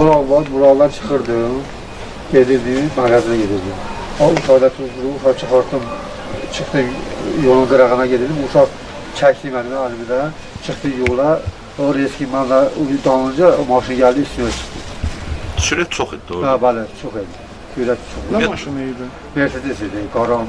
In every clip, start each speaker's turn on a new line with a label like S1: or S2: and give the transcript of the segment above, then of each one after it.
S1: Burak var, Burak'dan çıkırdım. Gelirdim, mağazına gelirdim. O uşaqda tutuldu, uşaq çıxartdım. Çıktı yolun qırağına gelirdim. Uşaq çəkdi mənim əlimdən. Çıktı yola. O riski mənlə dalınca maşın geldi üstüne çıktı.
S2: Sürət çox idi orada.
S1: Ha, bəli, çox idi. Sürət çox.
S3: Ne maşınıydı?
S1: Mercedes idi, qaran.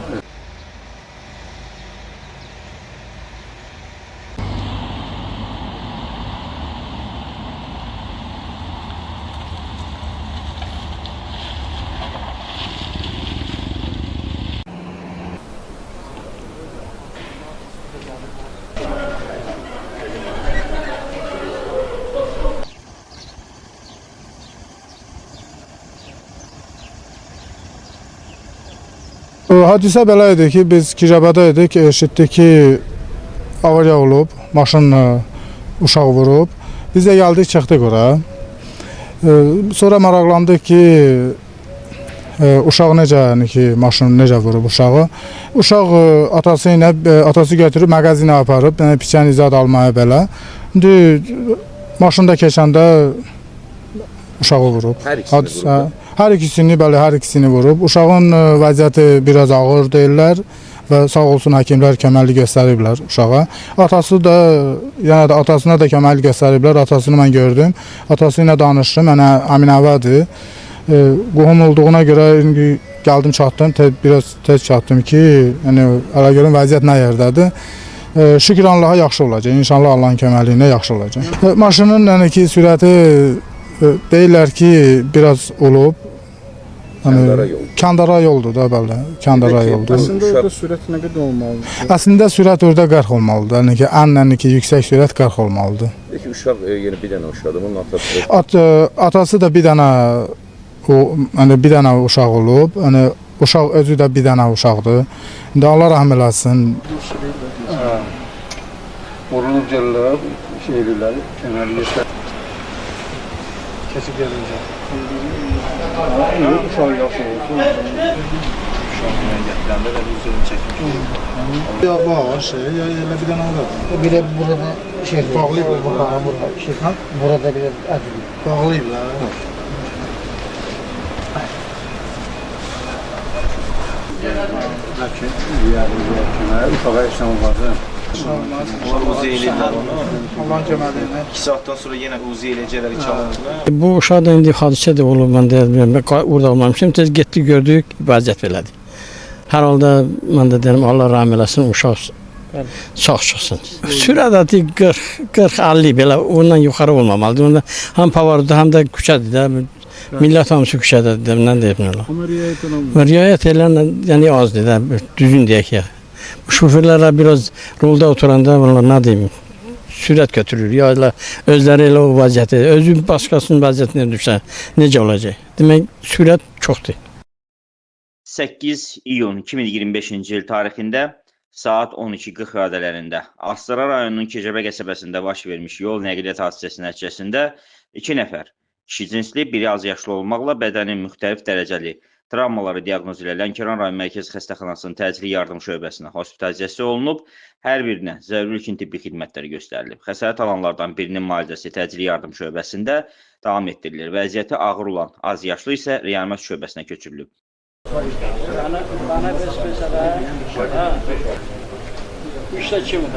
S3: Hadisə belə idi ki, biz Kicabada idik, eşitdik ki, avariya olub, maşın uşaq vurub. Biz də gəldik, çıxdıq ora. Sonra maraqlandıq ki, uşaq necə, yəni ki, maşın necə vurub uşağı. Uşaq atası götürüb, mağazinə aparıb, piçən izad almaya belə. İndi maşında keçəndə uşağı vurub.
S2: Hər ikisini vurub.
S3: Hər ikisini, bəli, hər ikisini vurub. Uşağın vəziyyəti biraz ağır deyirlər və sağ olsun həkimlər köməklik göstəriblər uşağa. Atası da, yəni atasına da köməklik göstəriblər. Atasını mən gördüm. Atası ilə danışdım. Yəni Əminəvədir. Qohum olduğuna görə indi gəldim, çatdım. Biraz tez çatdım ki, yəni hələ görüm vəziyyət nə yerdədir. Şükür Allaha yaxşı olacaq. İnşallah Allahın köməkliyinə yaxşı olacaq. Maşının yəni ki, sürəti deyirlər ki, biraz olub. Kəndara yoldur da belə. Kəndara yoldur.
S4: Əslində orada sürət nə qədər olmalıdır?
S3: Əslində sürət orada 40 olmalıdır. Yəni ki, ən yüksək sürət 40 olmalıdır.
S2: Peki uşaq yəni bir dənə uşaqdır. Bunun atası
S3: Atası da bir dənə uşaq olub. Yəni uşaq özü də bir dənə uşaqdır. İndi Allah rəhm eləsin.
S1: Vurulub gəlirlər, şey edirlər, kəmərliyətlər.
S4: Keçib gəlincə.
S1: Uşaq yaxşı olsun.
S4: Uşaqla gətirəndə də üzrünü çəkmiş. Ya var şey, ya elə bir dənə orada.
S5: Bir de burada şey
S4: Bağlayıp
S5: burada şey burada bir adlı.
S4: Bağlayıblar.
S1: Lakin yəni uşağa heç nə olmadı.
S4: Uzi eləyirlər onu. Allahın köməkliyi.
S6: 2 saatdan sonra yenə uzi eləyəcəklər çalıntılar.
S7: Bu uşaqda indi hadisə də olub, mən deyirəm, orada olmamışım, tez getdik, gördük, vəziyyət belədir. Hər halda mən də deyirəm, Allah rəhəm eləsin, uşaq sağ çıxsın. Sürət 40-50 belə, ondan yuxarı olmamalıdır. Onda həm pavarda, həm də küçədir də, millət hamısı küçədədir, nə deyib nə olar. Riayət elən, yəni azdır da, düzün deyək ya. Şoförlərə biraz rolda oturanda, nə deyim, sürət götürür, ya özləri elə o vəziyyəti, özü başqasının vəziyyətinə düşsə, necə olacaq? Demək, sürət çoxdur.
S8: 8 iyun 2025-ci il tarixində saat 12:40 radələrində Astara rayonunun Kecəbə qəsəbəsində baş vermiş yol nəqliyyat hadisəsi nəticəsində 2 nəfər kişi cinsli, biri az yaşlı olmaqla bədənin müxtəlif dərəcəli travmaları diaqnoz ilə Lənkəran rayon mərkəzi xəstəxanasının təcili yardım şöbəsinə hospitalizasiya olunub, hər birinə zəruri ilkin tibbi xidmətləri göstərilib. Xəsarət alanlardan birinin müalicəsi təcili yardım şöbəsində davam etdirilir. Vəziyyəti ağır olan az yaşlı isə reanimasyon şöbəsinə köçürülüb.
S7: Bana besmesele, 3'te 2 mi?